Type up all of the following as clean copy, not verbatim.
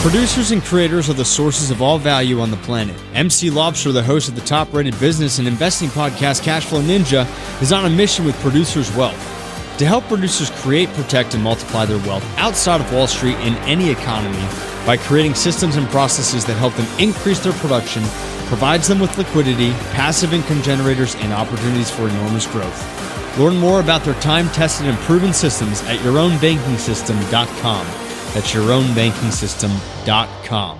Producers and creators are the sources of all value on the planet. MC Laubscher, the host of the top-rated business and investing podcast Cashflow Ninja, is on a mission with Producers Wealth to help producers create, protect, and multiply their wealth outside of Wall Street in any economy by creating systems and processes that help them increase their production, provides them with liquidity, passive income generators, and opportunities for enormous growth. Learn more about their time-tested and proven systems at yourownbankingsystem.com. That's yourownbankingsystem.com.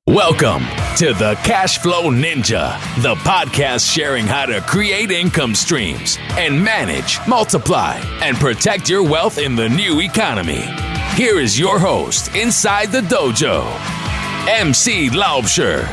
Welcome to the Cashflow Ninja, the podcast sharing how to create income streams and manage, multiply, and protect your wealth in the new economy. Here is your host inside the dojo, MC Laubscher.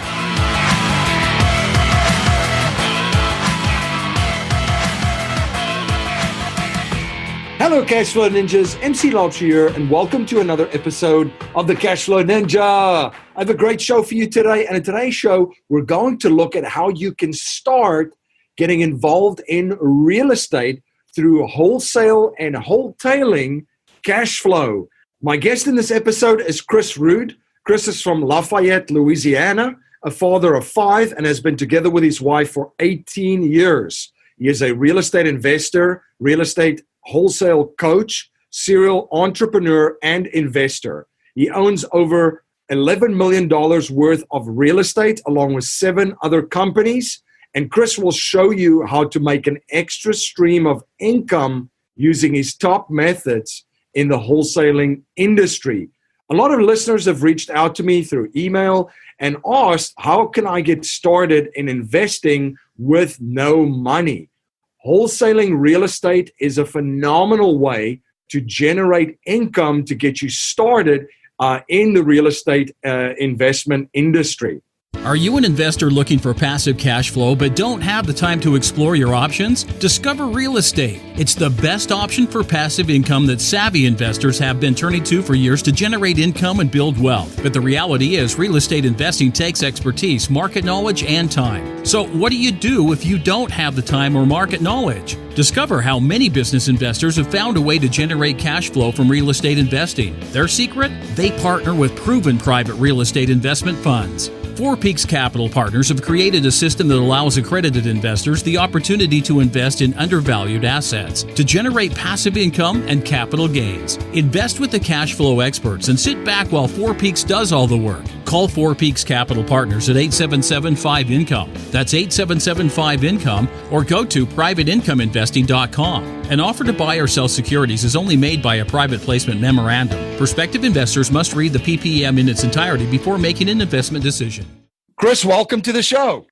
Hello, Cashflow Ninjas. MC Laubscher here, and welcome to another episode of the Cashflow Ninja. I have a great show for you today, and in today's show, we're going to look at how you can start getting involved in real estate through wholesale and wholetailing cash flow. My guest in this episode is Chris Rood. Chris is from Lafayette, Louisiana, a father of 5, and has been together with his wife for 18 years. He is a real estate investor, real estate wholesale coach, serial entrepreneur, and investor. He owns over $11 million worth of real estate along with 7 other companies. And Chris will show you how to make an extra stream of income using his top methods in the wholesaling industry. A lot of listeners have reached out to me through email and asked, how can I get started in investing with no money? Wholesaling real estate is a phenomenal way to generate income to get you started in the real estate investment industry. Are you an investor looking for passive cash flow but don't have the time to explore your options? Discover real estate. It's the best option for passive income that savvy investors have been turning to for years to generate income and build wealth. But the reality is, real estate investing takes expertise, market knowledge, and time. So what do you do if you don't have the time or market knowledge? Discover how many business investors have found a way to generate cash flow from real estate investing. Their secret? They partner with proven private real estate investment funds. Four Peaks Capital Partners have created a system that allows accredited investors the opportunity to invest in undervalued assets to generate passive income and capital gains. Invest with the cash flow experts and sit back while Four Peaks does all the work. Call Four Peaks Capital Partners at 877-5-INCOME. That's 877-5-INCOME, or go to privateincomeinvesting.com. An offer to buy or sell securities is only made by a private placement memorandum. Prospective investors must read the PPM in its entirety before making an investment decision. Chris, welcome to the show.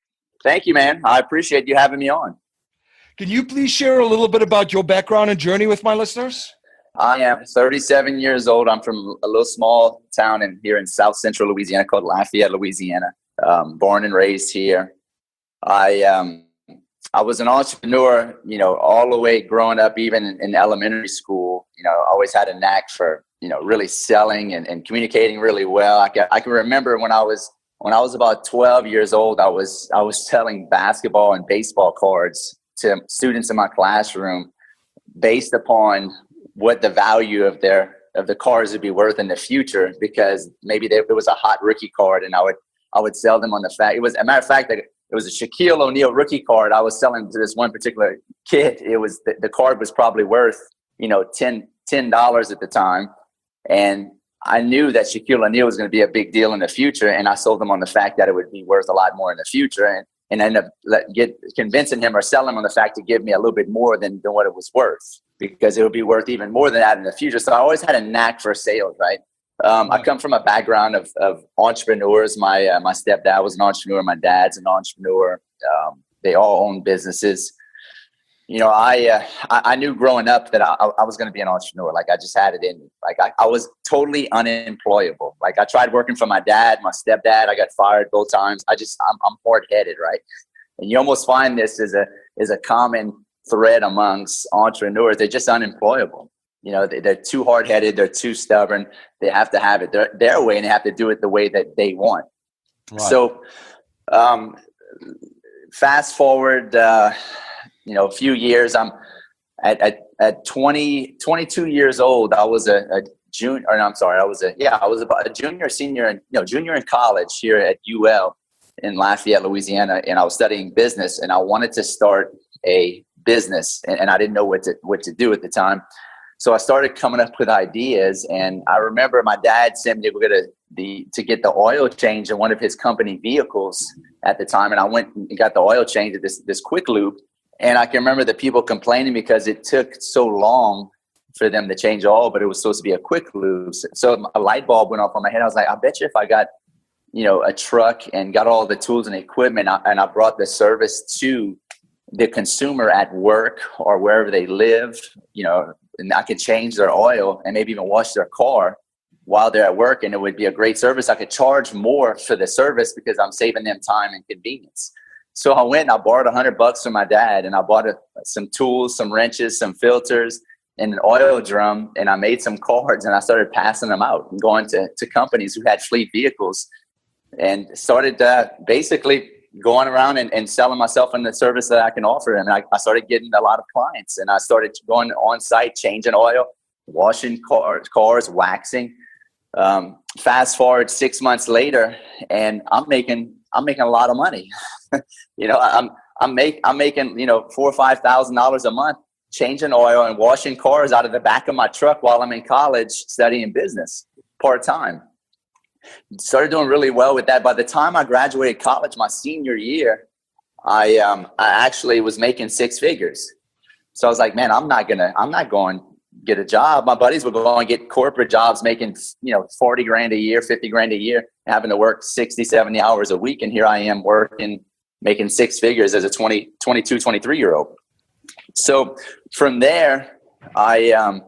Thank you, man. I appreciate you having me on. Can you please share a little bit about your background and journey with my listeners? I am 37 years old. I'm from a little small town here in South Central Louisiana called Lafayette, Louisiana. Born and raised here. I was an entrepreneur, all the way growing up, even in elementary school. I always had a knack for, really selling and communicating really well. I can remember when I was about 12 years old, I was selling basketball and baseball cards to students in my classroom based upon what the value of the cards would be worth in the future, because maybe there was a hot rookie card, and I would sell them on the fact it was a matter of fact that it was a Shaquille O'Neal rookie card I was selling to this one particular kid. It was the card was probably worth $10 at the time, and I knew that Shaquille O'Neal was going to be a big deal in the future, and I sold them on the fact that it would be worth a lot more in the future, and ended up convincing him or selling him on the fact to give me a little bit more than what it was worth, because it would be worth even more than that in the future. So I always had a knack for sales, right? I come from a background of entrepreneurs. My stepdad was an entrepreneur. My dad's an entrepreneur. They all own businesses. I knew growing up that I was going to be an entrepreneur. Like, I just had it in me. Like, I was totally unemployable. Like, I tried working for my dad, my stepdad. I got fired both times. I'm hard-headed, right? And you almost find this is a common thread amongst entrepreneurs. They're just unemployable. They're too hard-headed. They're too stubborn. They have to have it their way, and they have to do it the way that they want. Right. So, fast forward, a few years. I'm at at 22 years old, I was a junior, or no, I'm sorry, I was about a junior, senior, junior in college here at UL in Lafayette, Louisiana, and I was studying business, and I wanted to start a business, and I didn't know what to do at the time. So I started coming up with ideas, and I remember my dad sent me to get the oil change in one of his company vehicles at the time, and I went and got the oil change at this quick lube, and I can remember the people complaining because it took so long for them to change oil, but it was supposed to be a quick lube. So a light bulb went off on my head. I was like, I bet you if I got a truck and got all the tools and equipment, and I brought the service to the consumer at work or wherever they live, and I could change their oil and maybe even wash their car while they're at work, and it would be a great service. I could charge more for the service because I'm saving them time and convenience. So I went and I borrowed $100 from my dad, and I bought some tools, some wrenches, some filters, and an oil drum, and I made some cards, and I started passing them out and going to companies who had fleet vehicles, and started basically going around and selling myself in the service that I can offer. And I started getting a lot of clients, and I started going on site, changing oil, washing cars, waxing. Fast forward 6 months later, and I'm making a lot of money. I'm making $4,000 or $5,000 a month changing oil and washing cars out of the back of my truck while I'm in college studying business part-time. Started doing really well with that. By the time I graduated college, my senior year, I actually was making six figures. So I was like, man, I'm not going to get a job. My buddies would go and get corporate jobs making, $40 grand a year, $50 grand a year, having to work 60, 70 hours a week. And here I am making six figures as a 22, 23-year-old. So from there, I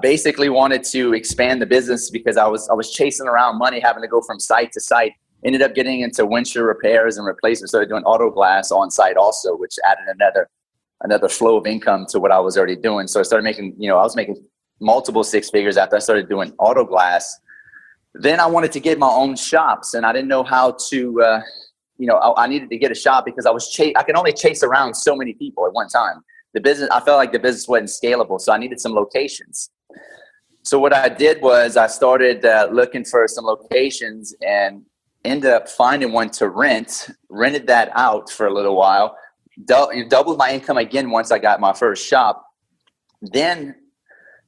basically wanted to expand the business because I was chasing around money, having to go from site to site. Ended up getting into windshield repairs and replacements. Started doing auto glass on site also, which added another flow of income to what I was already doing. So I started making, I was making multiple six figures after I started doing auto glass. Then I wanted to get my own shops, and I didn't know how to, I needed to get a shop because I could only chase around so many people at one time. I felt like the business wasn't scalable, so I needed some locations. So what I did was I started looking for some locations and ended up finding one to rented that out for a little while, doubled my income again once I got my first shop. Then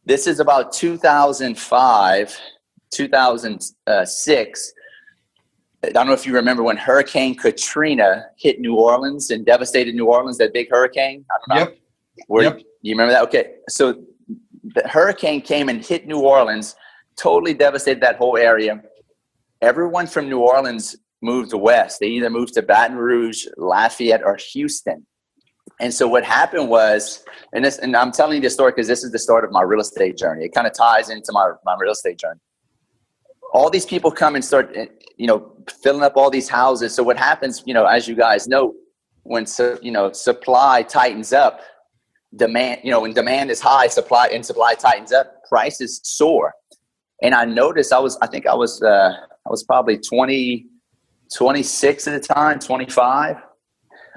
this is about 2005, 2006. I don't know if you remember when Hurricane Katrina hit New Orleans and devastated New Orleans, that big hurricane. I don't know. Yep. You remember that? Okay. So the hurricane came and hit New Orleans, totally devastated that whole area. Everyone from New Orleans moved west. They either moved to Baton Rouge, Lafayette, or Houston. And so what happened was, and I'm telling you this story because this is the start of my real estate journey. It kind of ties into my real estate journey. All these people come and start, filling up all these houses. So what happens, as you guys know, when supply tightens up, demand, when demand is high, supply tightens up, prices soar. And I noticed I was probably 26 at the time, 25.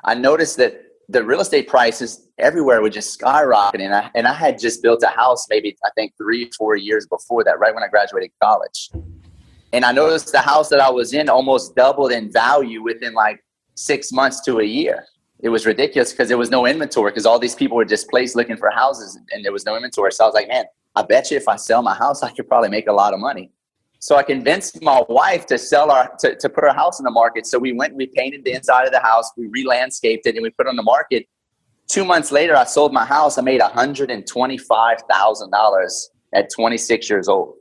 I noticed that the real estate prices everywhere were just skyrocketing. And I had just built a house maybe, I think 3-4 years before that, right when I graduated college. And I noticed the house that I was in almost doubled in value within like 6 months to a year. It was ridiculous because there was no inventory because all these people were displaced looking for houses and there was no inventory. So I was like, man, I bet you if I sell my house, I could probably make a lot of money. So I convinced my wife to to put our house on the market. So we painted the inside of the house, we re-landscaped it, and we put it on the market. 2 months later, I sold my house. I made $125,000 at 26 years old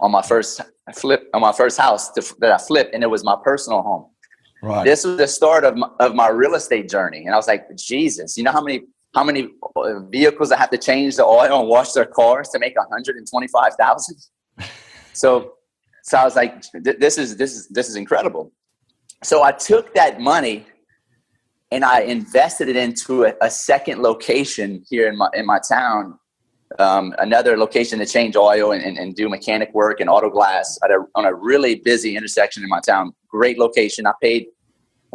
on my first house that I flipped, and it was my personal home. Right. This was the start of my real estate journey, and I was like, Jesus, you know how many vehicles I have to change the oil and wash their cars to make $125,000? So I was like, this is incredible. So I took that money and I invested it into a second location here in my town, another location to change oil and do mechanic work and auto glass on a really busy intersection in my town. Great location. I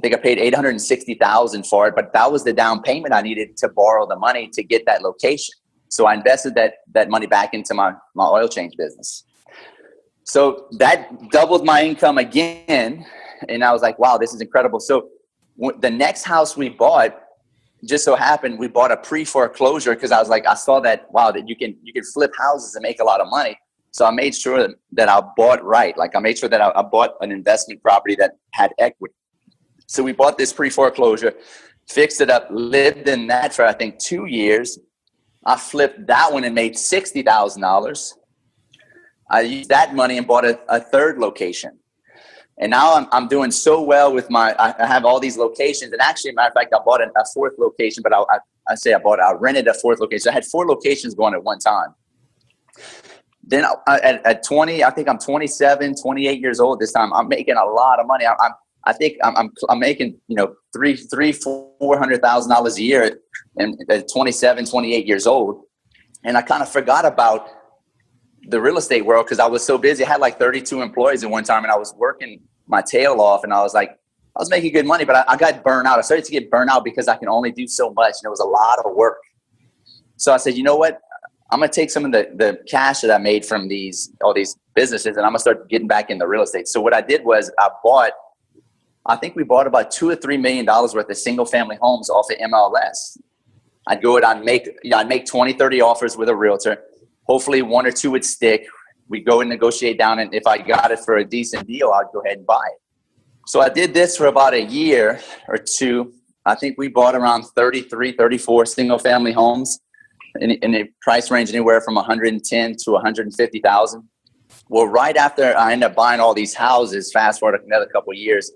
think I paid $860,000 for it, but that was the down payment I needed to borrow the money to get that location. So I invested that money back into my oil change business. So that doubled my income again. And I was like, wow, this is incredible. So the next house we bought, just so happened, we bought a pre-foreclosure because I was like, I saw that, wow, that you can flip houses and make a lot of money. So I made sure that I bought right. Like I made sure that I bought an investment property that had equity. So we bought this pre-foreclosure, fixed it up, lived in that for, I think, 2 years. I flipped that one and made $60,000. I used that money and bought a third location. And now I'm doing so well with I have all these locations. And actually, matter of fact, I bought a fourth location, but I rented a fourth location. I had 4 locations going at one time. Then at 20, I think I'm 27, 28 years old this time. I'm making a lot of money. I think I'm making, $400,000 a year and at 27, 28 years old. And I kind of forgot about the real estate world because I was so busy. I had like 32 employees at one time and I was working my tail off and I was making good money, but I got burned out. I started to get burned out because I can only do so much and it was a lot of work. So I said, you know what? I'm going to take some of the cash that I made from all these businesses and I'm going to start getting back into real estate. So what I did was I think we bought about $2 or $3 million worth of single family homes off of MLS. I'd make 20, 30 offers with a realtor. Hopefully 1 or 2 would stick. We'd go and negotiate down. And if I got it for a decent deal, I'd go ahead and buy it. So I did this for about a year or 2. I think we bought around 33, 34 single family homes in a price range anywhere from 110 to 150,000. Well, right after I ended up buying all these houses, fast forward another couple of years,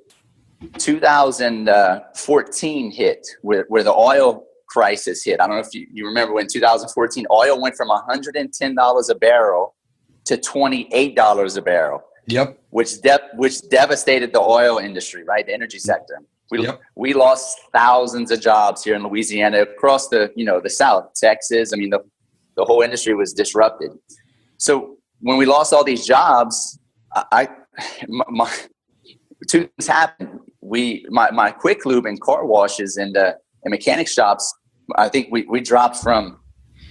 2014 hit where the oil crisis hit. I don't know if you remember when 2014 oil went from $110 a barrel to $28 a barrel. Yep. Which devastated the oil industry, right? The energy sector. We lost thousands of jobs here in Louisiana, across the South, Texas. I mean, the whole industry was disrupted. So when we lost all these jobs, two things happened. My quick lube and car washes and mechanic shops, I think we dropped from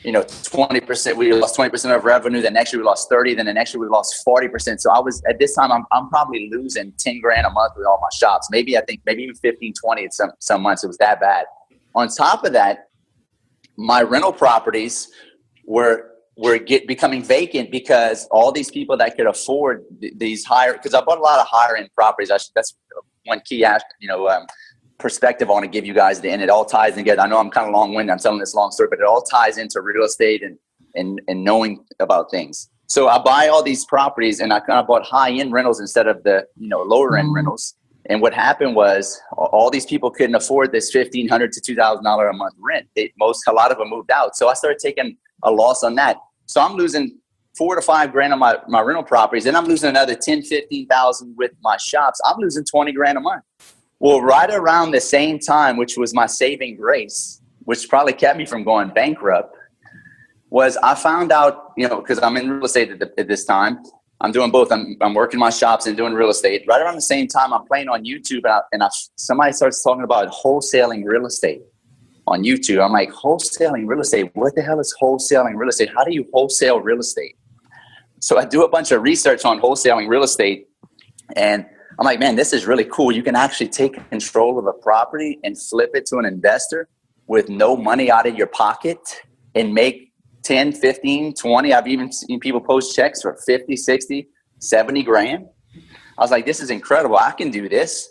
20%. We lost 20% of revenue. The next year we lost 30. Then the next year we lost 40%. So at this time I'm probably losing $10,000 a month with all my shops. Maybe even 15, 20 at some months. It was that bad. On top of that, my rental properties were becoming vacant because all these people that could afford these because I bought a lot of higher end properties. That's one key perspective I want to give you guys, and it all ties together. I know I'm kind of long-winded. I'm telling this long story, but it all ties into real estate and knowing about things. So I buy all these properties and I kind of bought high-end rentals instead of the lower-end rentals. And what happened was all these people couldn't afford this $1,500 to $2,000 a month rent. A lot of them moved out. So I started taking a loss on that. So I'm losing $4,000 to $5,000 on my rental properties. Then I'm losing another $10,000, $15,000 with my shops. I'm losing $20,000 a month. Well, right around the same time, which was my saving grace, which probably kept me from going bankrupt, was I found out, because I'm in real estate at this time, I'm doing both. I'm working my shops and doing real estate. Right around the same time, I'm playing on YouTube, and somebody starts talking about wholesaling real estate on YouTube. I'm like, wholesaling real estate? What the hell is wholesaling real estate? How do you wholesale real estate? So I do a bunch of research on wholesaling real estate, and I'm like, man, this is really cool. You can actually take control of a property and flip it to an investor with no money out of your pocket and make 10, 15, 20. I've even seen people post checks for 50, 60, 70 grand. I was like, this is incredible. I can do this.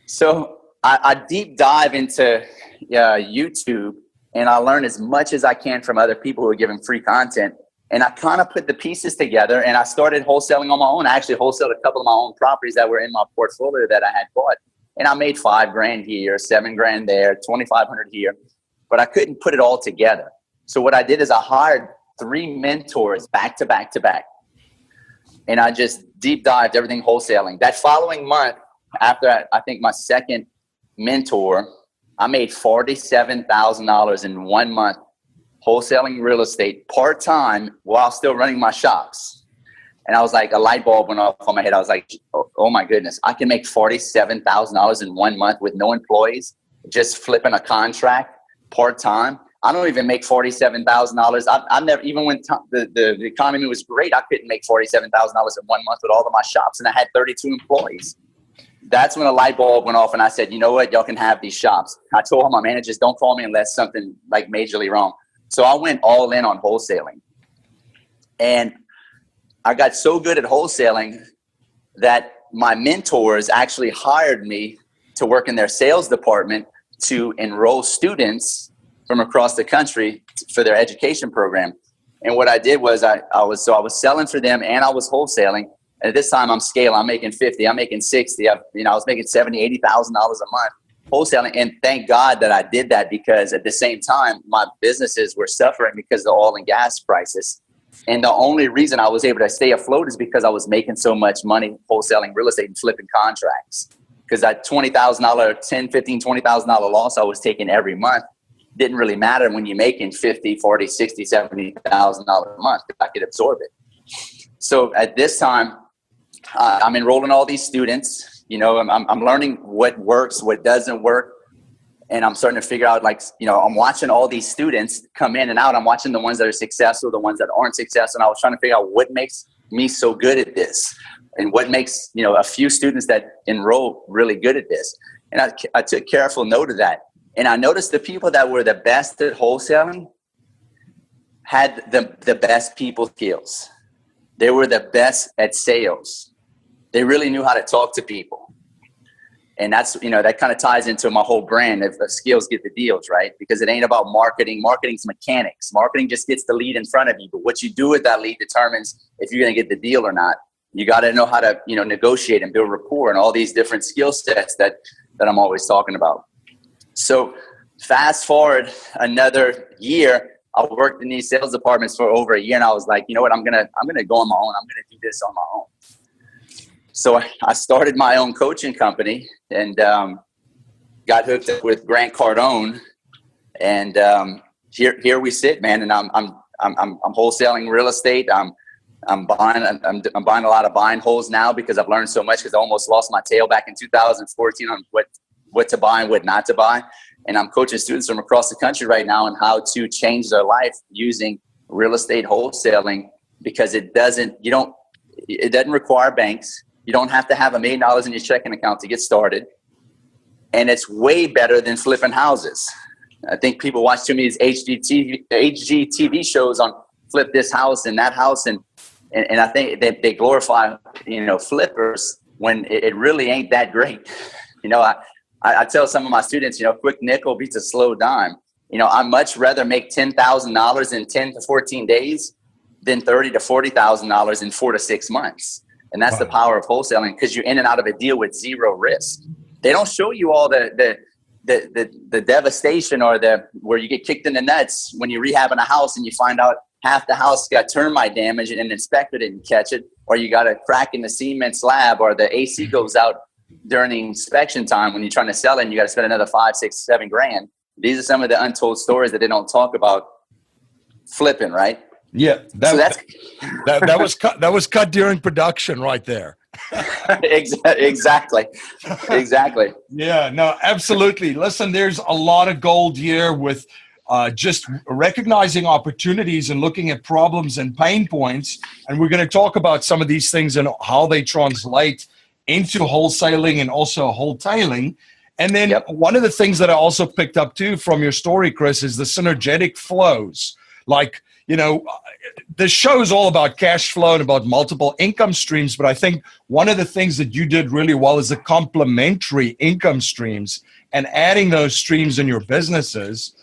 So I deep dive into YouTube and I learn as much as I can from other people who are giving free content. And I kind of put the pieces together and I started wholesaling on my own. I actually wholesaled a couple of my own properties that were in my portfolio that I had bought. And I made $5,000 here, $7,000 there, $2,500 here, but I couldn't put it all together. So what I did is I hired 3 mentors back to back to back. And I just deep dived everything wholesaling. That following month, after I think my second mentor, I made $47,000 in 1 month wholesaling real estate part-time while still running my shops. And I was like, a light bulb went off on my head. I was like, oh my goodness, I can make $47,000 in 1 month with no employees, just flipping a contract part-time. I don't even make $47,000. I never, even when the economy was great, I couldn't make $47,000 in 1 month with all of my shops, and I had 32 employees. That's when a light bulb went off, and I said, you know what, y'all can have these shops. I told all my managers, don't call me unless something like majorly wrong. So I went all in on wholesaling. And I got so good at wholesaling that my mentors actually hired me to work in their sales department to enroll students from across the country for their education program. And what I did was I was selling for them and I was wholesaling. And at this time I'm scaling. I'm making 50, I'm making 60. I was making $70,000, $80,000 a month wholesaling. And thank God that I did that, because at the same time, my businesses were suffering because of the oil and gas prices. And the only reason I was able to stay afloat is because I was making so much money wholesaling real estate and flipping contracts. Because that $20,000, $10,000, $15,000, $20,000 loss I was taking every month didn't really matter when you're making $50,000, $40,000, $60,000, $70,000 a month. I could absorb it. So at this time, I'm enrolling all these students. I'm learning what works, what doesn't work. And I'm starting to figure out, I'm watching all these students come in and out. I'm watching the ones that are successful, the ones that aren't successful. And I was trying to figure out what makes me so good at this and what makes, a few students that enroll really good at this. And I took careful note of that. And I noticed the people that were the best at wholesaling had the best people skills. They were the best at sales. They really knew how to talk to people. And that's, that kind of ties into my whole brand of skills get the deals, right? Because it ain't about marketing. Marketing's mechanics. Marketing just gets the lead in front of you. But what you do with that lead determines if you're going to get the deal or not. You got to know how to, negotiate and build rapport and all these different skill sets that I'm always talking about. So fast forward another year, I worked in these sales departments for over a year, and I was like, you know what, I'm gonna go on my own. I'm gonna do this on my own. So I started my own coaching company and got hooked up with Grant Cardone, and here we sit, man. And I'm wholesaling real estate. I'm buying a lot of buying holes now because I've learned so much, because I almost lost my tail back in 2014 on what to buy and what not to buy. And I'm coaching students from across the country right now on how to change their life using real estate wholesaling, because it doesn't require banks. You don't have to have $1 million in your checking account to get started. And it's way better than flipping houses. I think people watch too many HGTV shows on flip this house and that house. And I think they glorify, flippers when it really ain't that great. I tell some of my students, quick nickel beats a slow dime. I'd much rather make $10,000 in 10 to 14 days than $30,000 to $40,000 in 4 to 6 months. And that's the power of wholesaling, because you're in and out of a deal with zero risk. They don't show you all the devastation or where you get kicked in the nuts when you're rehabbing a house and you find out half the house got termite damage and an inspector didn't catch it, or you got a crack in the cement slab, or the AC goes out during the inspection time when you're trying to sell it and you got to spend another $5, $6, $7 grand. These are some of the untold stories that they don't talk about flipping, right? Yeah, that was cut during production right there. Exactly. Yeah, no, absolutely. Listen, there's a lot of gold here with just recognizing opportunities and looking at problems and pain points. And we're going to talk about some of these things and how they translate into wholesaling and also wholetailing. And then one of the things that I also picked up too from your story, Chris, is the synergetic flows. The show is all about cash flow and about multiple income streams, but I think one of the things that you did really well is the complementary income streams and adding those streams in your businesses,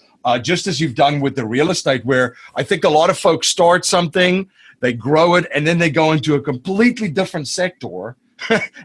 just as you've done with the real estate, where I think a lot of folks start something, they grow it, and then they go into a completely different sector,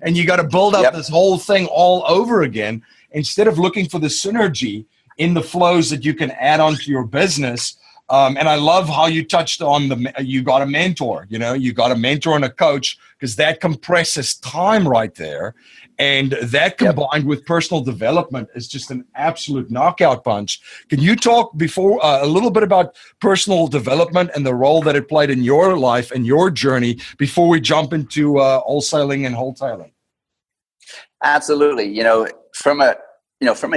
and you got to build up this whole thing all over again, instead of looking for the synergy in the flows that you can add onto your business. And I love how you touched on you got a mentor, you got a mentor and a coach, because that compresses time right there. And that combined with personal development is just an absolute knockout punch. Can you talk before a little bit about personal development and the role that it played in your life and your journey before we jump into wholesaling and wholetailing? Absolutely. From a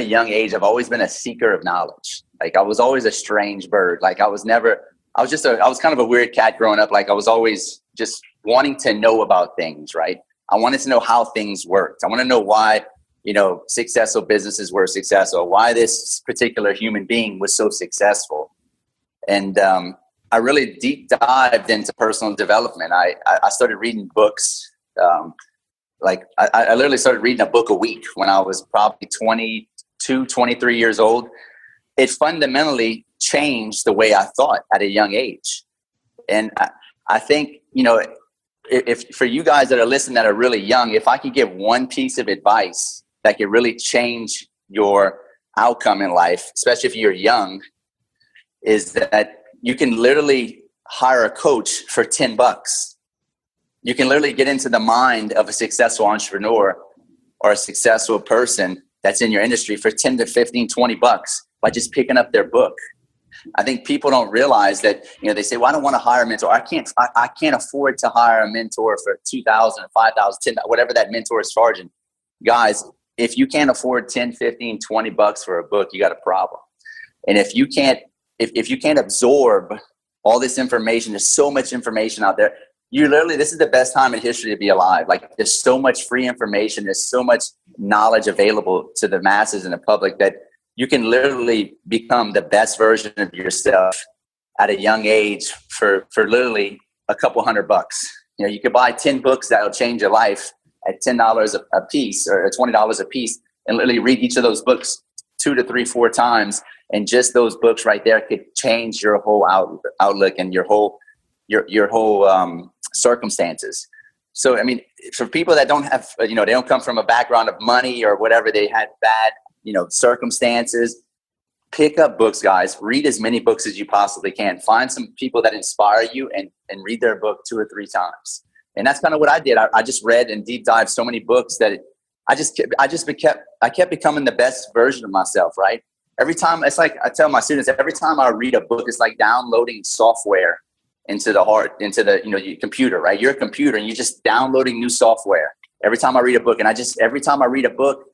young age, I've always been a seeker of knowledge. Like I was always a strange bird. Like I was kind of a weird cat growing up. Like I was always just wanting to know about things, right? I wanted to know how things worked. I want to know why, successful businesses were successful, why this particular human being was so successful. And I really deep dived into personal development. I started reading books. I literally started reading a book a week when I was probably 22, 23 years old. It fundamentally changed the way I thought at a young age. And I think, if for you guys that are listening that are really young, if I could give one piece of advice that could really change your outcome in life, especially if you're young, is that you can literally hire a coach for $10. You can literally get into the mind of a successful entrepreneur or a successful person that's in your industry for 10 to 15, $20 by just picking up their book. I think people don't realize that, they say, well, I don't want to hire a mentor. I can't afford to hire a mentor for $2,000, $5,000, $10, whatever that mentor is charging. Guys, if you can't afford 10, 15, $20 for a book, you got a problem. And if you can't absorb all this information, there's so much information out there. This is the best time in history to be alive. Like there's so much free information. There's so much knowledge available to the masses and the public that you can literally become the best version of yourself at a young age for literally a couple $100. You could buy 10 books that'll change your life at $10 a piece or $20 a piece and literally read each of those books 2 to 3, 4 times. And just those books right there could change your whole outlook and your whole circumstances. So, for people that don't have, they don't come from a background of money or whatever, they had bad, circumstances, pick up books, guys. Read as many books as you possibly can. Find some people that inspire you and read their book 2 or 3 times. And that's kind of what I did. I just read and deep dived so many books that I kept becoming the best version of myself, right? Every time, it's like I tell my students, every time I read a book, it's like downloading software into your computer, right? You're a computer and you're just downloading new software. Every time I read a book, every time I read a book,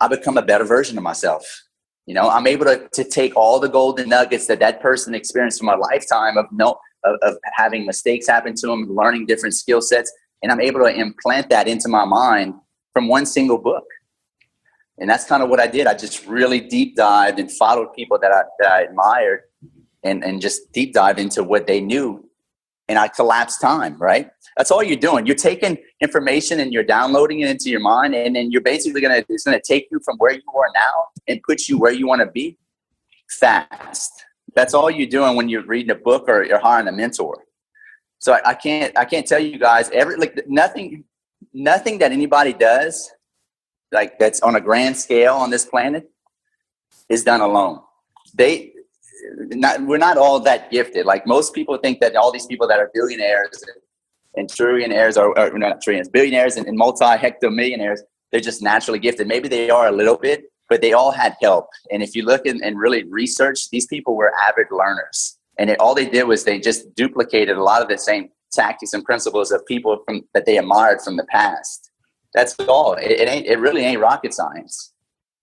I become a better version of myself. I'm able to take all the golden nuggets that person experienced from a lifetime of having mistakes happen to them, learning different skill sets, and I'm able to implant that into my mind from one single book. And that's kind of what I did. I just really deep dived and followed people that I admired and just deep dive into what they knew. And I collapsed time, right? That's all you're doing. You're taking information and you're downloading it into your mind. And then you're basically it's going to take you from where you are now and put you where you want to be fast. That's all you're doing when you're reading a book or you're hiring a mentor. So I can't tell you guys nothing that anybody does like that's on a grand scale on this planet is done alone. We're not all that gifted. Like most people think that all these people that are billionaires and trillionaires or not trillionaires, billionaires and multi-hectomillionaires, they're just naturally gifted. Maybe they are a little bit, but they all had help. And if you look and really research, these people were avid learners. And all they did was they just duplicated a lot of the same tactics and principles of people that they admired from the past. That's all. It really ain't rocket science.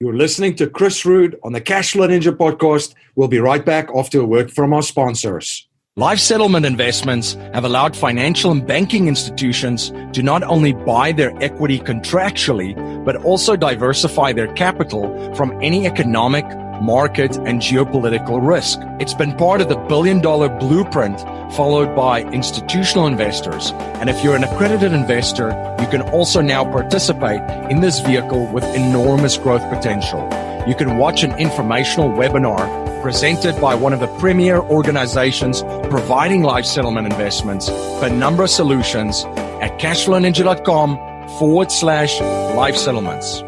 You're listening to Chris Rood on the Cashflow Ninja podcast. We'll be right back after a word from our sponsors. Life settlement investments have allowed financial and banking institutions to not only buy their equity contractually, but also diversify their capital from any economic, market, and geopolitical risk. It's been part of the billion-dollar blueprint followed by institutional investors. And if you're an accredited investor, you can also now participate in this vehicle with enormous growth potential. You can watch an informational webinar presented by one of the premier organizations providing life settlement investments, Penumbra Solutions, at cashflowninja.com/life settlements.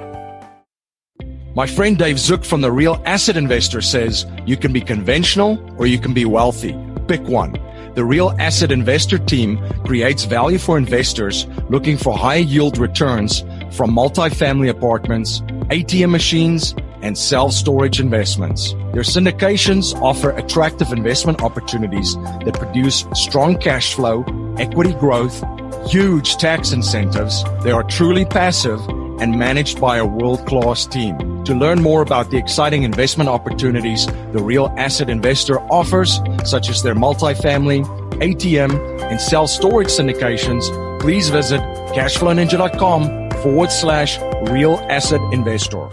My friend Dave Zook from The Real Asset Investor says you can be conventional or you can be wealthy. Pick one. The Real Asset Investor team creates value for investors looking for high yield returns from multifamily apartments, ATM machines, and self-storage investments. Their syndications offer attractive investment opportunities that produce strong cash flow, equity growth, huge tax incentives. They are truly passive and managed by a world-class team. To learn more about the exciting investment opportunities the real asset investor offers, such as their multifamily, ATM, and self-storage syndications, please visit cashflowninja.com/real asset investor.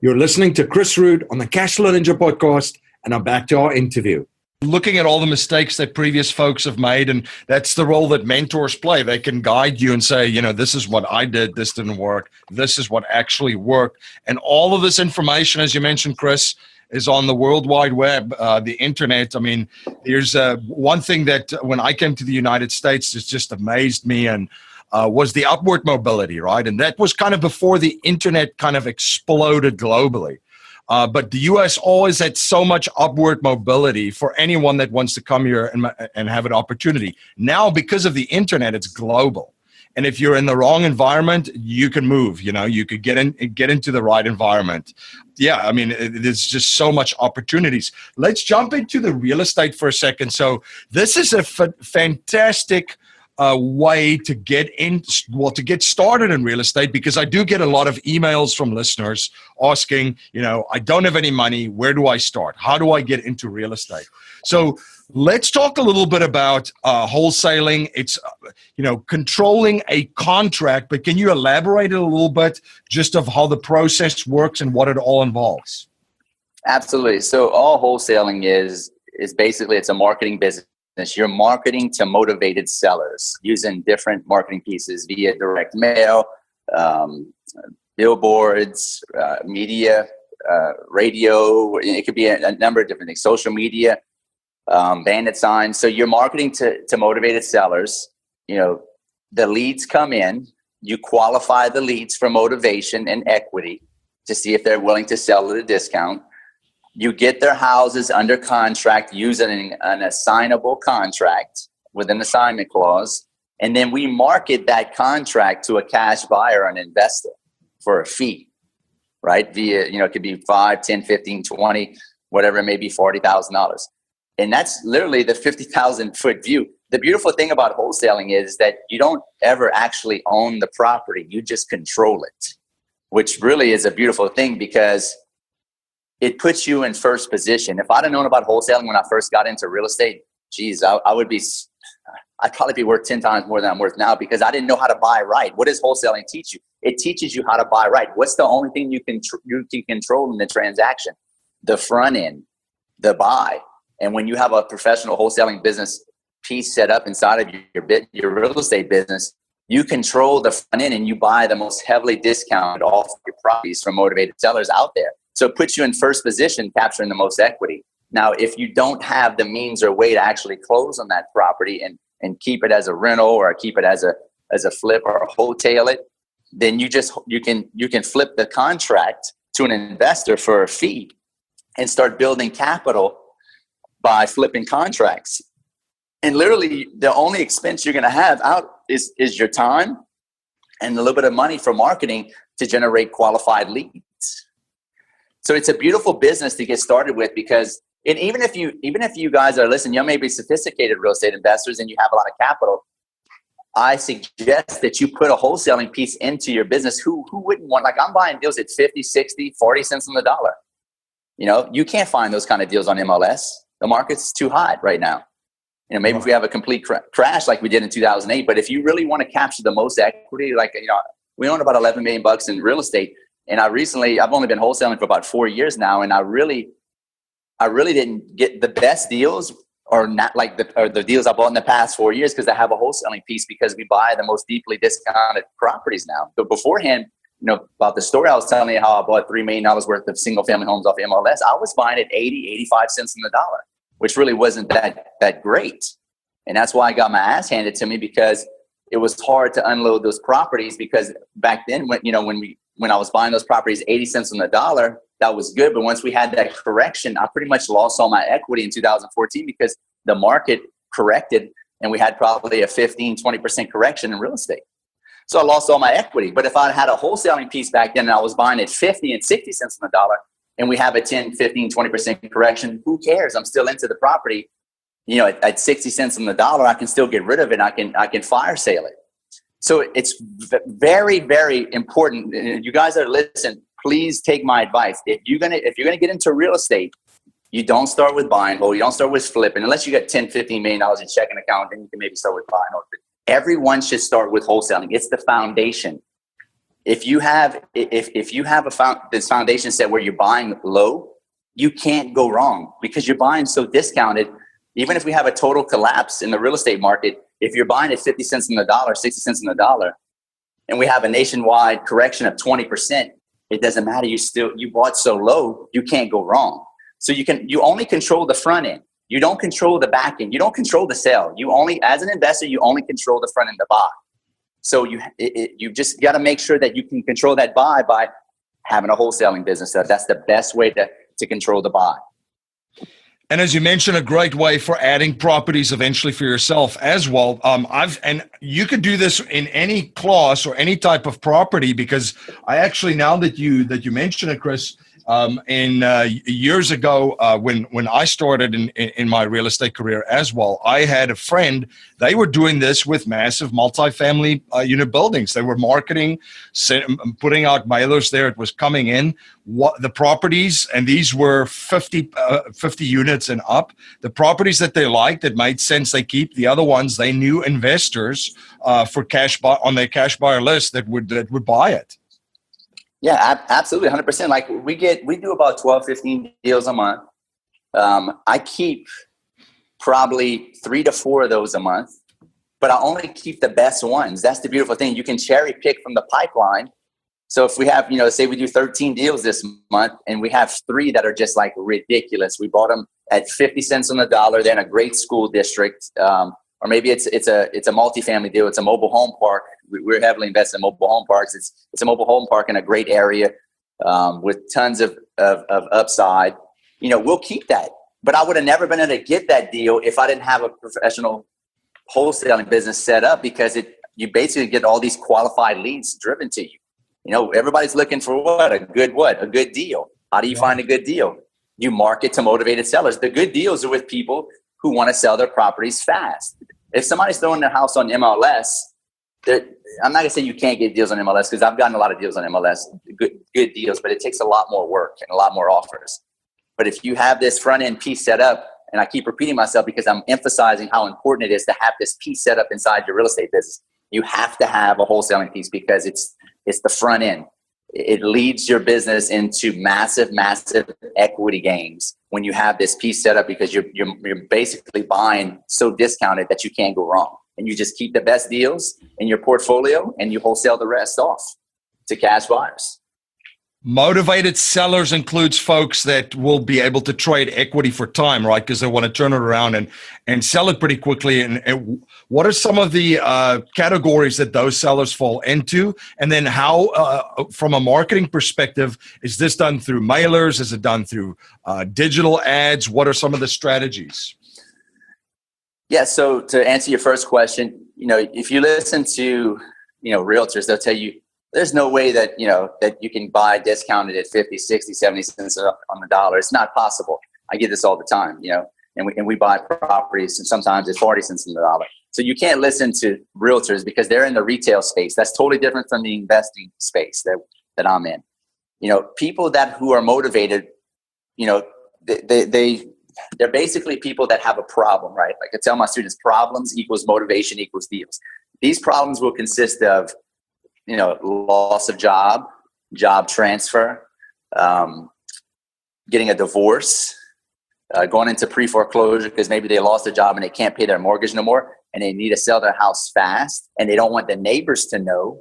You're listening to Chris Rood on the Cashflow Ninja podcast, and I'm back to our interview. Looking at all the mistakes that previous folks have made, and that's the role that mentors play. They can guide you and say, you know, this is what I did, this didn't work, this is what actually worked. And all of this information, as you mentioned, Chris, is on the World Wide Web, the internet. I mean, there's one thing that when I came to the United States, it just amazed me, and was the upward mobility, right? And that was kind of before the internet kind of exploded globally. But the U.S. always had so much upward mobility for anyone that wants to come here and have an opportunity. Now, because of the internet, it's global. And if you're in the wrong environment, you can move. You know, you could get into the right environment. Yeah, I mean, there's just so much opportunities. Let's jump into the real estate for a second. So this is a fantastic way to get started in real estate, because I do get a lot of emails from listeners asking, you know, I don't have any money. Where do I start? How do I get into real estate? So let's talk a little bit about wholesaling. It's, you know, controlling a contract, but can you elaborate a little bit just of how the process works and what it all involves? Absolutely. So all wholesaling is basically, it's a marketing business. You're marketing to motivated sellers using different marketing pieces via direct mail, billboards, media, radio. It could be a number of different things, social media, bandit signs. So you're marketing to motivated sellers. You know, the leads come in, you qualify the leads for motivation and equity to see if they're willing to sell at a discount. You get their houses under contract using an assignable contract with an assignment clause. And then we market that contract to a cash buyer or an investor for a fee, right? Via, you know, it could be 5, 10, 15, 20, whatever it may be, $40,000. And that's literally the 50,000 foot view. The beautiful thing about wholesaling is that you don't ever actually own the property. You just control it, which really is a beautiful thing, because it puts you in first position. If I'd have known about wholesaling when I first got into real estate, geez, I'd probably be worth 10 times more than I'm worth now, because I didn't know how to buy right. What does wholesaling teach you? It teaches you how to buy right. What's the only thing you can control in the transaction? The front end, the buy. And when you have a professional wholesaling business piece set up inside of your real estate business, you control the front end and you buy the most heavily discounted off your properties from motivated sellers out there. So it puts you in first position, capturing the most equity. Now, if you don't have the means or way to actually close on that property and keep it as a rental, or keep it as a flip, or wholetail it, then you can flip the contract to an investor for a fee and start building capital by flipping contracts. And literally, the only expense you're going to have out is your time and a little bit of money for marketing to generate qualified leads. So it's a beautiful business to get started with, because even if you guys are listening, you may be sophisticated real estate investors and you have a lot of capital, I suggest that you put a wholesaling piece into your business. Who wouldn't want, like, I'm buying deals at 50, 60, 40 cents on the dollar. You know, you can't find those kind of deals on MLS. The market's too hot right now. You know, maybe if we have a complete crash like we did in 2008, but if you really want to capture the most equity, like, you know, we own about $11 million in real estate. And I've only been wholesaling for about 4 years now. And I really didn't get the best deals, or not like the deals I bought in the past 4 years, because I have a wholesaling piece, because we buy the most deeply discounted properties now. But beforehand, you know, about the story I was telling you, how I bought $3 million worth of single family homes off MLS. I was buying at 80, 85 cents on the dollar, which really wasn't that great. And that's why I got my ass handed to me, because it was hard to unload those properties. Because back then, when I was buying those properties 80 cents on the dollar, that was good. But once we had that correction, I pretty much lost all my equity in 2014, because the market corrected and we had probably a 15, 20% correction in real estate. So I lost all my equity. But if I had a wholesaling piece back then and I was buying at 50 and 60 cents on the dollar, and we have a 10, 15, 20% correction, who cares? I'm still into the property. You know, at 60 cents on the dollar, I can still get rid of it. I can fire sale it. So it's very, very important. You guys that listen, please take my advice. If you're gonna get into real estate, you don't start with buy and hold. You don't start with flipping unless you got $10, $15 million in checking account. Then you can maybe start with buy and hold. But everyone should start with wholesaling. It's the foundation. If you have this foundation set where you're buying low, you can't go wrong because you're buying so discounted. Even if we have a total collapse in the real estate market, if you're buying at 50 cents on the dollar, 60 cents on the dollar, and we have a nationwide correction of 20%, it doesn't matter. You bought so low, you can't go wrong. So you only control the front end. You don't control the back end. You don't control the sell. As an investor, you only control the front end, the buy. So you just got to make sure that you can control that buy by having a wholesaling business. That's the best way to control the buy. And as you mentioned, a great way for adding properties eventually for yourself as well. And you could do this in any class or any type of property, because I actually, now that you mention it, Chris, years ago when I started in my real estate career as well, I had a friend. They were doing this with massive multifamily unit buildings. They were marketing, putting out mailers there. It was coming in. The properties, and these were 50 units and up. The properties that they liked, that made sense, they keep. The other ones, they knew investors for on their cash buyer list that would buy it. Yeah, absolutely. 100%. Like we do about 12, 15 deals a month. I keep probably 3 to 4 of those a month, but I only keep the best ones. That's the beautiful thing. You can cherry pick from the pipeline. So if we have, say we do 13 deals this month and we have 3 that are just like ridiculous. We bought them at 50 cents on the dollar. They're in a great school district. Or maybe it's a multifamily deal. It's a mobile home park. We're heavily invested in mobile home parks. It's a mobile home park in a great area with tons of upside. We'll keep that. But I would have never been able to get that deal if I didn't have a professional wholesaling business set up, because you basically get all these qualified leads driven to you. Everybody's looking for a good deal. How do you find a good deal? You market to motivated sellers. The good deals are with people who want to sell their properties fast. If somebody's throwing their house on MLS, I'm not going to say you can't get deals on MLS, because I've gotten a lot of deals on MLS, good deals, but it takes a lot more work and a lot more offers. But if you have this front end piece set up, and I keep repeating myself because I'm emphasizing how important it is to have this piece set up inside your real estate business, you have to have a wholesaling piece, because it's the front end. It leads your business into massive, massive equity gains when you have this piece set up, because you're basically buying so discounted that you can't go wrong. And you just keep the best deals in your portfolio and you wholesale the rest off to cash buyers. Motivated sellers includes folks that will be able to trade equity for time, right? Because they want to turn it around and sell it pretty quickly. And what are some of the categories that those sellers fall into? And then how, from a marketing perspective, is this done through mailers? Is it done through digital ads? What are some of the strategies? Yeah, so to answer your first question, if you listen to, realtors, they'll tell you, there's no way that, that you can buy discounted at 50, 60, 70 cents on the dollar. It's not possible. I get this all the time, and we buy properties and sometimes it's 40 cents on the dollar. So you can't listen to realtors because they're in the retail space. That's totally different from the investing space that I'm in. People who are motivated, they're basically people that have a problem, right? Like I tell my students, problems equals motivation equals deals. These problems will consist of loss of job transfer, getting a divorce, going into pre-foreclosure because maybe they lost their job and they can't pay their mortgage no more, and they need to sell their house fast, and they don't want the neighbors to know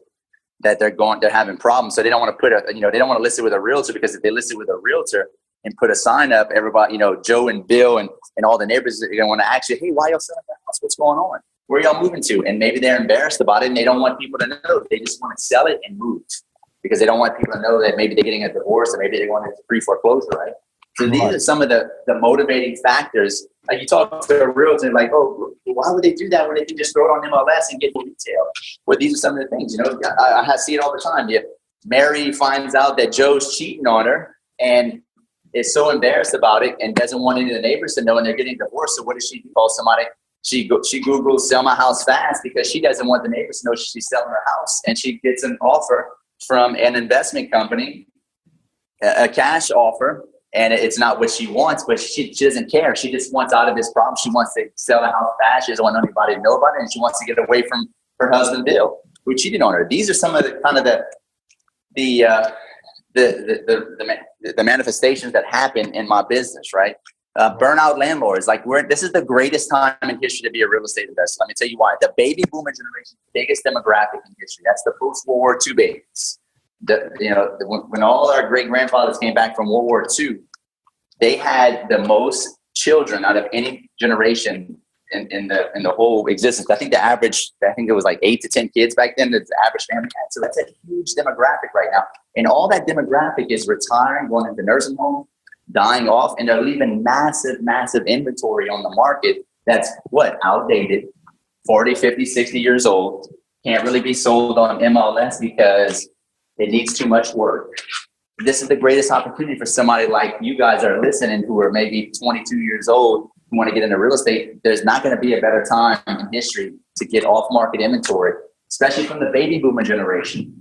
that they're having problems. So they don't want to they don't want to list it with a realtor, because if they list it with a realtor and put a sign up, everybody, Joe and Bill and all the neighbors are going to want to ask you, hey, why y'all selling the house? What's going on? Where y'all moving to? And maybe they're embarrassed about it and they don't want people to know. They just want to sell it and move because they don't want people to know that maybe they're getting a divorce or maybe they want it pre-foreclosure, right? So these are some of the motivating factors. Like you talk to a realtor, like, oh, why would they do that when they can just throw it on MLS and get the retail? Well, these are some of the things, I see it all the time. Mary finds out that Joe's cheating on her and is so embarrassed about it and doesn't want any of the neighbors to know, and they're getting divorced. So what does she do? Call somebody. She Googles sell my house fast because she doesn't want the neighbors to know she's selling her house. And she gets an offer from an investment company a cash offer, and it's not what she wants, but she doesn't care. She just wants out of this problem. She wants to sell the house fast. She doesn't want anybody to know about it, and she wants to get away from her husband, Bill, who cheated on her. These are some of the kind of the manifestations that happen in my business, right? Burnout landlords. Like this is the greatest time in history to be a real estate investor. Let me tell you why. The baby boomer generation, biggest demographic in history. That's the post-World War II babies. When all our great grandfathers came back from World War II, they had the most children out of any generation in the whole existence. I think it was like 8 to 10 kids back then. The average family had. So that's a huge demographic right now. And all that demographic is retiring, going into nursing homes, dying off, and they're leaving massive inventory on the market that's outdated, 40, 50, 60 years old, can't really be sold on MLS because it needs too much work. This is the greatest opportunity for somebody like you guys that are listening who are maybe 22 years old who want to get into real estate. There's not going to be a better time in history to get off-market inventory, especially from the baby boomer generation.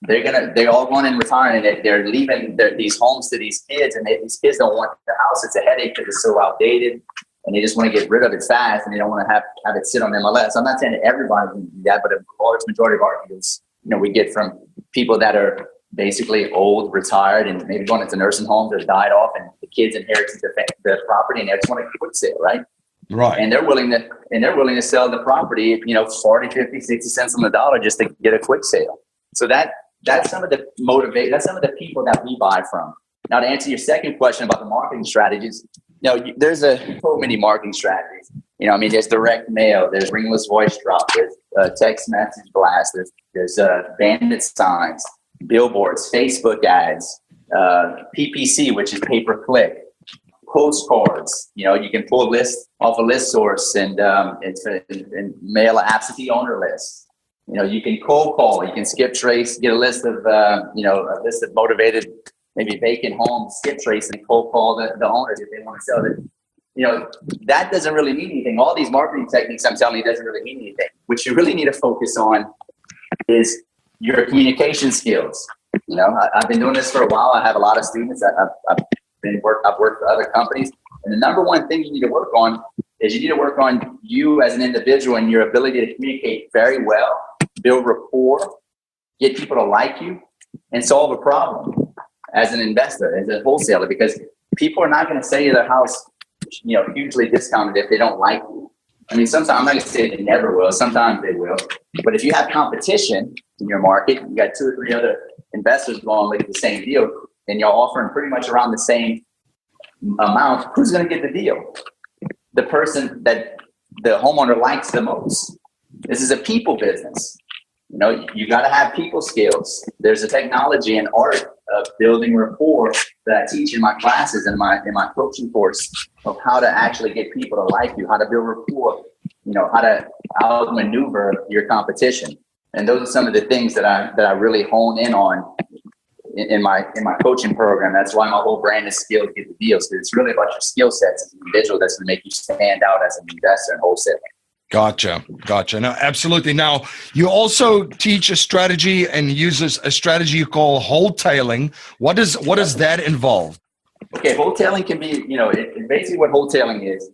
They're all going and retiring, and they're leaving these homes to these kids, and these kids don't want the house. It's a headache because it's so outdated, and they just want to get rid of it fast, and they don't want to have it sit on MLS. I'm not saying that everybody can do that, but a large majority of our deals, we get from people that are basically old, retired, and maybe going into nursing homes or died off, and the kids inherited the property, and they just want a quick sale, right? Right. And they're willing to sell the property, 40, 50, 60 cents on the dollar just to get a quick sale. So that's some of the that's some of the people that we buy from. Now, to answer your second question about the marketing strategies, there's so many marketing strategies. There's direct mail, there's ringless voice drop, there's text message blast, there's bandit signs, billboards, Facebook ads, PPC, which is pay per click, postcards. You can pull a list off a list source and mail an absentee owner list. You can cold call, you can skip trace, get a list of motivated, maybe vacant homes, skip trace and cold call the owners if they want to sell it. That doesn't really mean anything. All these marketing techniques I'm telling you doesn't really mean anything. What you really need to focus on is your communication skills. I've been doing this for a while. I have a lot of students. I've worked for other companies. And the number one thing you need to work on is you need to work on you as an individual and your ability to communicate very well, build rapport, get people to like you, and solve a problem as an investor, as a wholesaler, because people are not going to sell you their house, hugely discounted if they don't like you. Sometimes I'm not going to say they never will. Sometimes they will. But if you have competition in your market, you got 2 or 3 other investors going look at the same deal, and you're offering pretty much around the same amount, who's going to get the deal? The person that the homeowner likes the most. This is a people business. You got to have people skills. There's a technology and art of building rapport that I teach in my classes in my coaching course of how to actually get people to like you, how to build rapport, how to outmaneuver your competition. And those are some of the things that I really hone in on in my coaching program. That's why my whole brand is Skills Get the Deals, because it's really about your skill sets as an individual that's going to make you stand out as an investor in wholesaling. Gotcha. No, absolutely. Now, you also teach a strategy and uses a strategy you call wholetailing. What does that involve? Okay, wholetailing can be, basically what wholetailing is,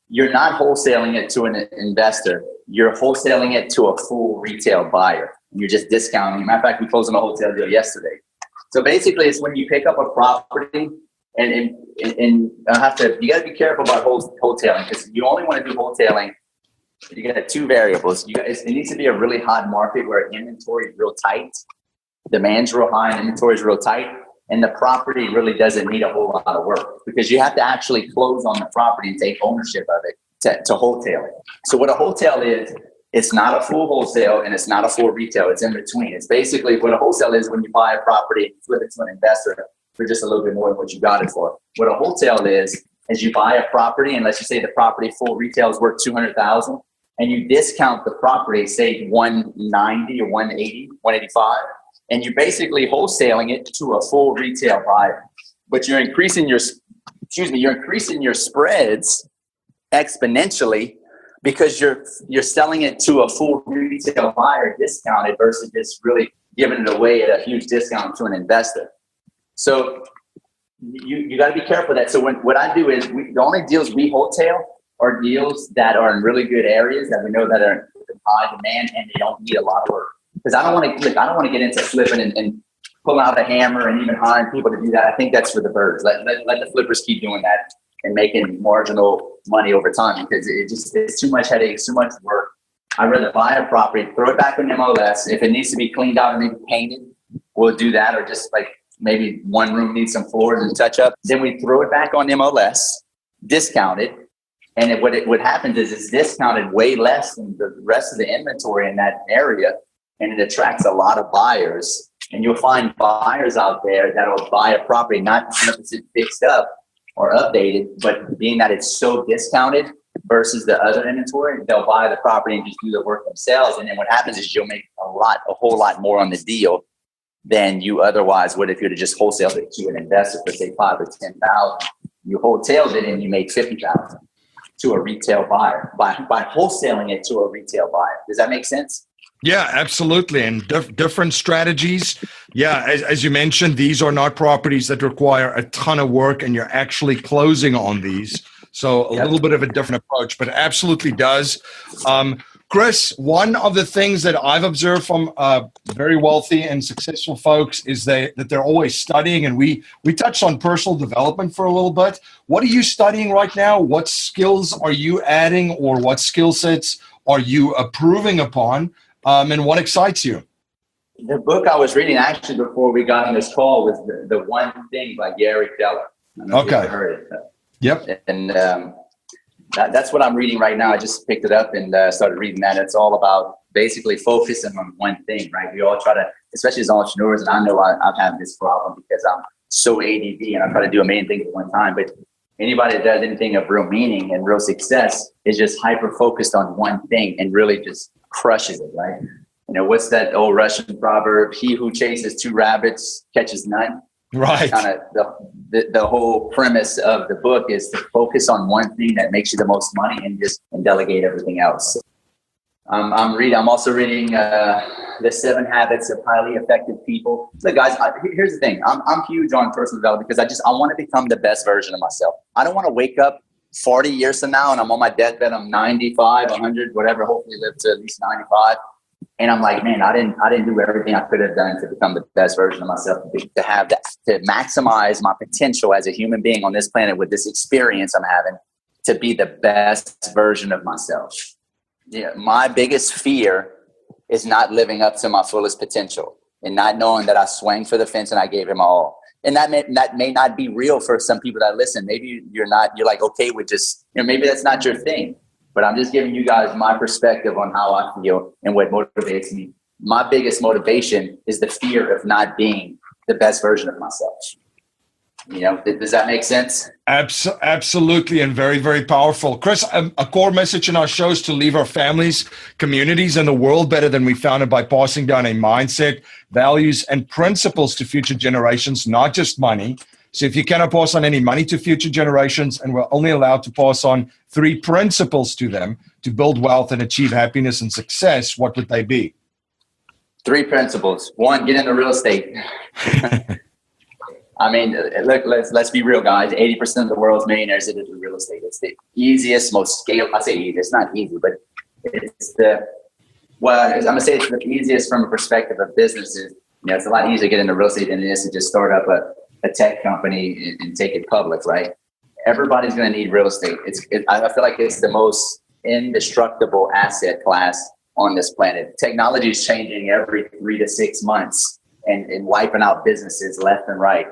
you're not wholesaling it to an investor. You're wholesaling it to a full retail buyer. You're just discounting. Matter of fact, we closed on a wholesale deal yesterday. So basically, it's when you pick up a property and you got to be careful about wholetailing, because you only want to do wholetailing. You got 2 variables. It needs to be a really hot market where inventory is real tight, demand's real high, and inventory is real tight, and the property really doesn't need a whole lot of work, because you have to actually close on the property and take ownership of it to wholesale it. So what a wholesale is, it's not a full wholesale and it's not a full retail. It's in between. It's basically what a wholesale is when you buy a property and flip it to an investor for just a little bit more than what you got it for. What a wholesale is you buy a property, and let's just say the property full retail is worth $200,000. And you discount the property, say 190 or 180, 185, and you're basically wholesaling it to a full retail buyer. But you're increasing your spreads exponentially, because you're selling it to a full retail buyer discounted versus just really giving it away at a huge discount to an investor. So you got to be careful of that. So what I do is the only deals we wholesale are deals that are in really good areas that we know that are in high demand and they don't need a lot of work. Because I don't want to get into flipping and pulling out a hammer and even hiring people to do that. I think that's for the birds. Let the flippers keep doing that and making marginal money over time, because it's too much headache, too much work. I'd rather buy a property, throw it back on MLS. If it needs to be cleaned out and maybe painted, we'll do that. Or just like maybe one room needs some floors and touch up. Then we throw it back on MLS, discount it. And what happens is it's discounted way less than the rest of the inventory in that area. And it attracts a lot of buyers. And you'll find buyers out there that will buy a property not 100% fixed up or updated, but being that it's so discounted versus the other inventory, they'll buy the property and just do the work themselves. And then what happens is you'll make a whole lot more on the deal than you otherwise would if you were to just wholesale it to an investor for say 5 or 10,000. You wholesale it and you make 50,000 to a retail buyer by wholesaling it to a retail buyer. Does that make sense? Yeah, absolutely. And different strategies. Yeah, as you mentioned, these are not properties that require a ton of work and you're actually closing on these. So a little bit of a different approach, but it absolutely does. Chris, one of the things that I've observed from very wealthy and successful folks is that they're always studying, and we touched on personal development for a little bit. What are you studying right now? What skills are you adding, or what skill sets are you improving upon, and what excites you? The book I was reading actually before we got on this call was the One Thing by Gary Keller. I don't know if you've heard it. Yep. And that's what I'm reading right now. I just picked it up and started reading that. It's all about basically focusing on one thing, right? We all try to, especially as entrepreneurs, and I know I've had this problem because I'm so ADD and I try to do a million things at one time. But anybody that does anything of real meaning and real success is just hyper-focused on one thing and really just crushes it, right? You know, what's that old Russian proverb? He who chases 2 rabbits catches none. Right. Kind of the whole premise of the book is to focus on one thing that makes you the most money and delegate everything else. I'm also reading The 7 Habits of Highly Effective People. Look, guys, here's the thing. I'm huge on personal development because I want to become the best version of myself. I don't want to wake up 40 years from now and I'm on my deathbed. I'm 95, 100, whatever. Hopefully live to at least 95. And I'm like, man, I didn't do everything I could have done to become the best version of myself, to have that, to maximize my potential as a human being on this planet with this experience I'm having, to be the best version of myself. Yeah, my biggest fear is not living up to my fullest potential and not knowing that I swung for the fence and I gave it my all. And that may not be real for some people that listen. Maybe you're like, okay with just, maybe that's not your thing. But I'm just giving you guys my perspective on how I feel and what motivates me. My biggest motivation is the fear of not being the best version of myself. Does that make sense? Absolutely, and very, very powerful. Chris, a core message in our show is to leave our families, communities, and the world better than we found it by passing down a mindset, values, and principles to future generations, not just money. So if you cannot pass on any money to future generations and we're only allowed to pass on 3 principles to them to build wealth and achieve happiness and success, what would they be? 3 principles. 1, get into real estate. I mean, look, let's be real, guys. 80% of the world's millionaires get into real estate. It's the easiest, most scalable. I say easy. It's not easy, but it's I'm going to say it's the easiest from a perspective of businesses. It's a lot easier to get into real estate than it is to just start up a tech company and take it public, right? Everybody's going to need real estate. I feel like it's the most indestructible asset class on this planet. Technology is changing every 3 to 6 months and wiping out businesses left and right.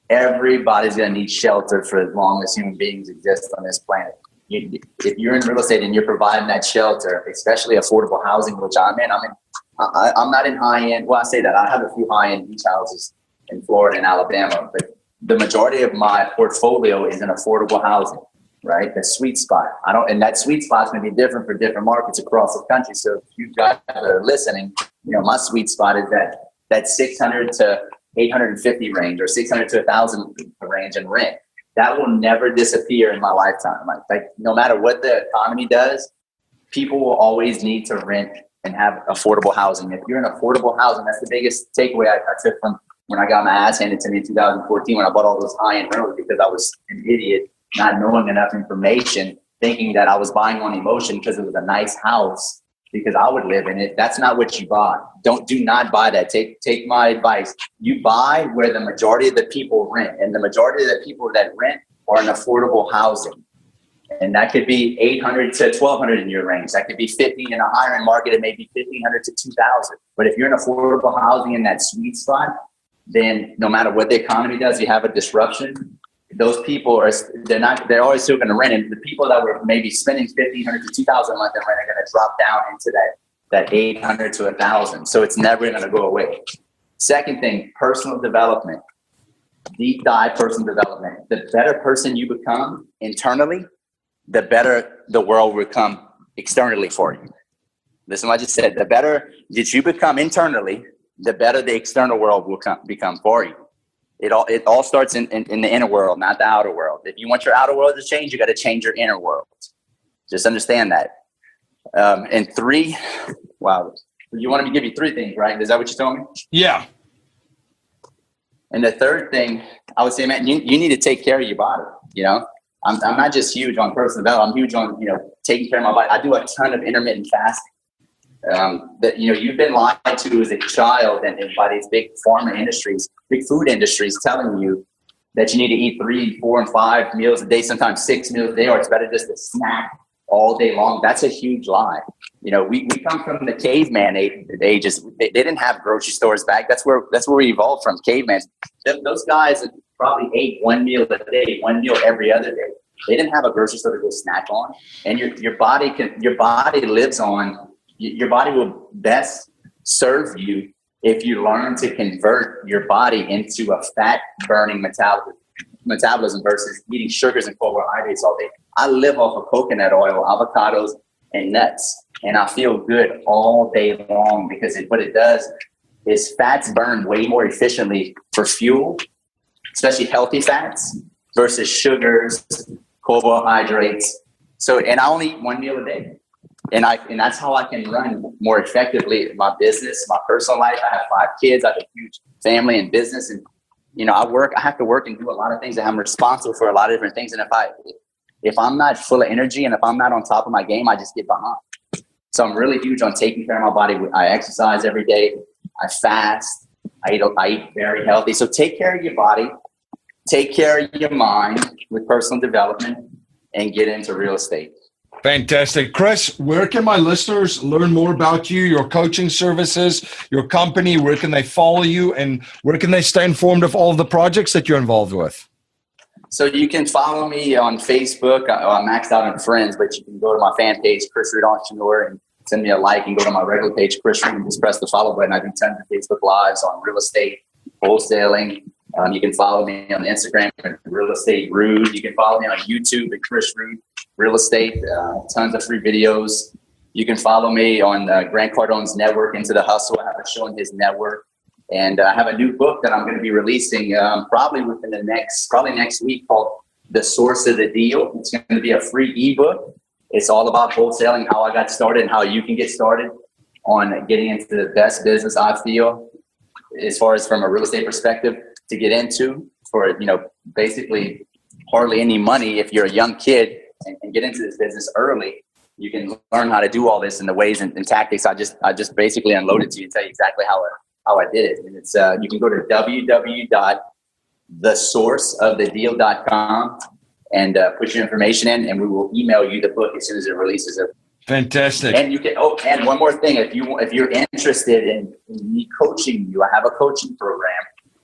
Everybody's going to need shelter for as long as human beings exist on this planet. If you're in real estate and you're providing that shelter, especially affordable housing, which I'm in, I'm not in high end. Well, I say that I have a few high end beach houses in Florida and Alabama, but the majority of my portfolio is in affordable housing, right? The sweet spot. And that sweet spot is going to be different for different markets across the country. So if you guys are listening, my sweet spot is that 600 to 850 range or 600 to 1,000 range in rent. That will never disappear in my lifetime. Like no matter what the economy does, people will always need to rent and have affordable housing. If you're in affordable housing, that's the biggest takeaway I took from when I got my ass handed to me in 2014 when I bought all those high-end rentals because I was an idiot, not knowing enough information, thinking that I was buying on emotion because it was a nice house because I would live in it. That's not what you buy. Do not buy that. Take my advice. You buy where the majority of the people rent, and the majority of the people that rent are in affordable housing. And that could be 800 to 1,200 in your range. That could be 50 in a higher end market. It may be 1,500 to 2,000. But if you're in affordable housing in that sweet spot, then no matter what the economy does, you have a disruption. Those people they're always still going to rent. And the people that were maybe spending 1,500 to 2,000 a month in rent are going to drop down into that 800 to 1,000. So it's never going to go away. Second thing, personal development, deep dive personal development. The better person you become internally, the better the world will become externally for you. Listen to what I just said. The better that you become internally, the better the external world will become for you. It all starts in the inner world, not the outer world. If you want your outer world to change, you got to change your inner world. Just understand that. And three, wow, you wanted me to give you three things, right? Is that what you told me? Yeah. And the third thing, I would say, man, you need to take care of your body, you know? I'm not just huge on personal development. I'm huge on, taking care of my body. I do a ton of intermittent fasting. That, you've been lied to as a child and by these big pharma industries, big food industries telling you that you need to eat 3, 4, and 5 meals a day, sometimes 6 meals a day, or it's better just to snack all day long. That's a huge lie. We come from the caveman ages. They didn't have grocery stores back. That's where we evolved from, cavemen. Those guys probably ate 1 meal a day, 1 meal every other day. They didn't have a grocery store to go snack on. And your body lives on. Your body will best serve you if you learn to convert your body into a fat burning metabolism versus eating sugars and carbohydrates all day. I live off of coconut oil, avocados, and nuts, and I feel good all day long because what it does is fats burn way more efficiently for fuel, especially healthy fats, versus sugars, carbohydrates. And I only eat 1 meal a day. And that's how I can run more effectively my business, my personal life. I have 5 kids. I have a huge family and business. And, I have to work and do a lot of things. And I'm responsible for a lot of different things. And if I'm not full of energy and if I'm not on top of my game, I just get behind. So I'm really huge on taking care of my body. I exercise every day. I fast. I eat very healthy. So take care of your body. Take care of your mind with personal development and get into real estate. Fantastic. Chris, where can my listeners learn more about you, your coaching services, your company? Where can they follow you, and where can they stay informed of all of the projects that you're involved with? So you can follow me on Facebook. I'm maxed out on friends, but you can go to my fan page, Chris Rood Entrepreneur, and send me a like, and go to my regular page, Chris Rood, and just press the follow button. I do tons of Facebook Lives on real estate, wholesaling. You can follow me on Instagram at Real Estate Rood. You can follow me on YouTube at Chris Rood Real Estate. Tons of free videos. You can follow me on Grant Cardone's network, Into the Hustle. I have a show on his network. And I have a new book that I'm going to be releasing probably next week called The Source of the Deal. It's going to be a free ebook. It's all about wholesaling, how I got started and how you can get started on getting into the best business I feel as far as from a real estate perspective to get into for, basically hardly any money. If you're a young kid and get into this business early, you can learn how to do all this in the ways and tactics. I just basically unloaded to you and tell you exactly how I did it. And it's you can go to www.thesourceofthedeal.com and put your information in, and we will email you the book as soon as it releases it. Fantastic. And you can. Oh, and one more thing, if you're interested in me coaching you, I have a coaching program.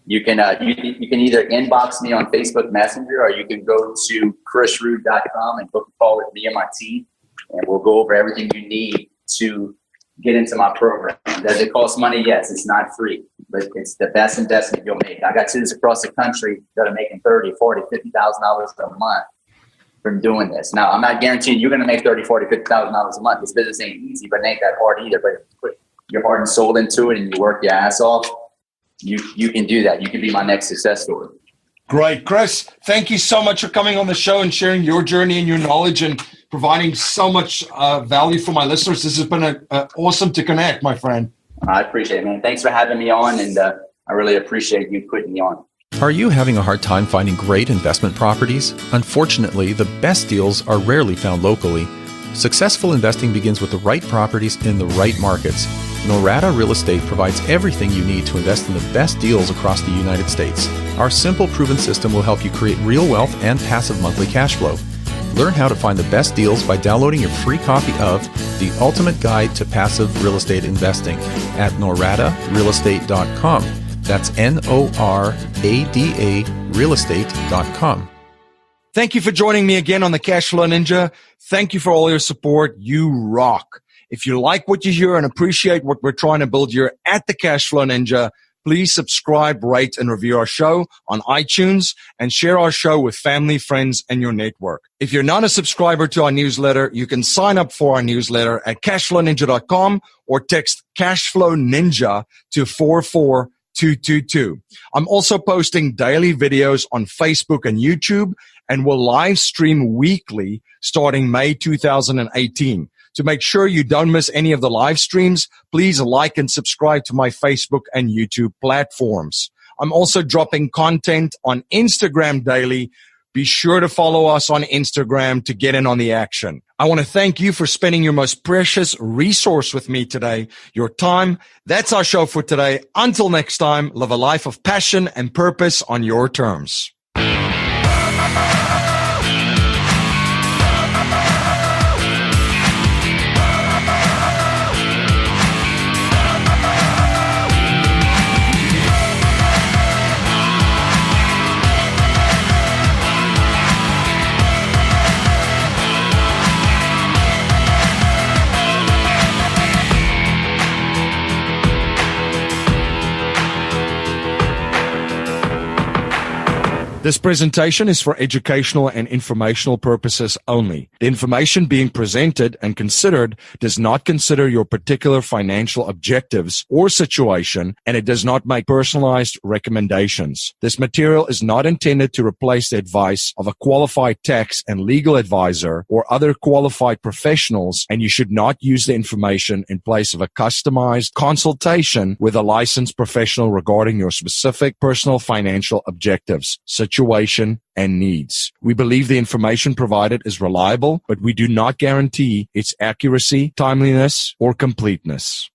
You can you can either inbox me on Facebook Messenger, or you can go to chrisrood.com and book a call with me and my team, and we'll go over everything you need to get into my program. Does it cost money? Yes, it's not free, but it's the best investment you'll make. I got students across the country that are making $30,000, $40,000, $50,000 a month from doing this. Now, I'm not guaranteeing you're going to make $30,000, $40,000, $50,000 a month. This business ain't easy, but it ain't that hard either. But if you put your heart and soul into it and you work your ass off, you can do that. You can be my next success story. Great. Chris, thank you so much for coming on the show and sharing your journey and your knowledge and providing so much value for my listeners. This has been awesome to connect, my friend. I appreciate it, man. Thanks for having me on. And I really appreciate you putting me on. Are you having a hard time finding great investment properties? Unfortunately, the best deals are rarely found locally. Successful investing begins with the right properties in the right markets. Norada Real Estate provides everything you need to invest in the best deals across the United States. Our simple, proven system will help you create real wealth and passive monthly cash flow. Learn how to find the best deals by downloading your free copy of The Ultimate Guide to Passive Real Estate Investing at noradarealestate.com. That's NORADA realestate.com. Thank you for joining me again on the Cashflow Ninja. Thank you for all your support. You rock. If you like what you hear and appreciate what we're trying to build here at the Cashflow Ninja, please subscribe, rate, and review our show on iTunes and share our show with family, friends, and your network. If you're not a subscriber to our newsletter, you can sign up for our newsletter at cashflowninja.com or text Cashflow Ninja to 44222. I'm also posting daily videos on Facebook and YouTube and will live stream weekly starting May 2018. To make sure you don't miss any of the live streams, please like and subscribe to my Facebook and YouTube platforms. I'm also dropping content on Instagram daily. Be sure to follow us on Instagram to get in on the action. I want to thank you for spending your most precious resource with me today, your time. That's our show for today. Until next time, live a life of passion and purpose on your terms. This presentation is for educational and informational purposes only. The information being presented and considered does not consider your particular financial objectives or situation, and it does not make personalized recommendations. This material is not intended to replace the advice of a qualified tax and legal advisor or other qualified professionals, and you should not use the information in place of a customized consultation with a licensed professional regarding your specific personal financial objectives, situation, and needs. We believe the information provided is reliable, but we do not guarantee its accuracy, timeliness, or completeness.